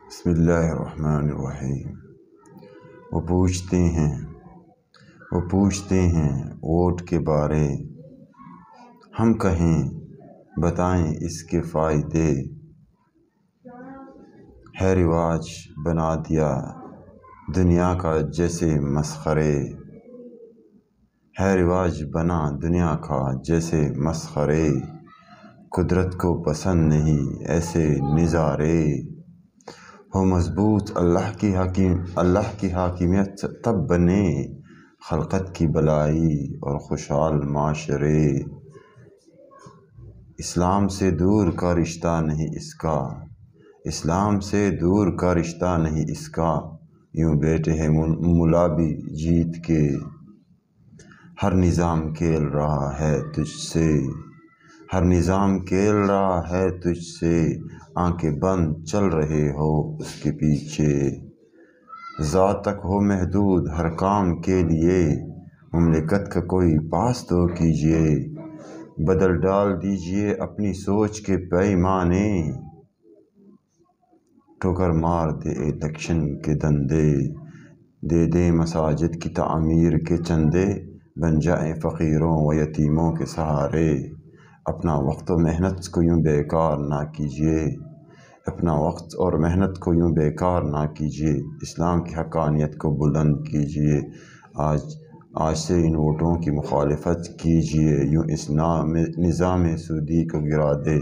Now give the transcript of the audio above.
بسم اللہ الرحمن الرحیم۔ وہ پوچھتے ہیں ووٹ کے بارے، ہم کہیں بتائیں اس کے فائدے، ہے رواج بنا دیا دنیا کا جیسے مسخرے، ہے رواج بنا دنیا کا جیسے مسخرے، قدرت کو پسند نہیں ایسے نظارے، ہو مضبوط اللہ کی حاکمیت تب بنے خلقت کی بلائی اور خوشحال معاشرے، اسلام سے دور کا رشتہ نہیں اس کا، اسلام سے دور کا رشتہ نہیں اس کا، یوں بیٹھے ہیں ملا بھی جیت کے، ہر نظام کھیل رہا ہے تجھ سے، ہر نظام کھیل رہا ہے تجھ سے، آنکھیں بند چل رہے ہو اس کے پیچھے، ذات تک ہو محدود ہر کام کے لیے، مملکت کا کوئی پاس تو کیجیے، بدل ڈال دیجیے اپنی سوچ کے پیمانے، ٹھوکر مار دے الیکشن کے دندے، دے دیں مساجد کی تعمیر کے چندے، بن جائیں فقیروں و یتیموں کے سہارے، اپنا وقت و محنت کو یوں بیکار نہ کیجیے، اپنا وقت اور محنت کو یوں بیکار نہ کیجیے، اسلام کی حقانیت کو بلند کیجیے، آج سے ان ووٹوں کی مخالفت کیجیے، یوں اس نظام سودی کو گرا دے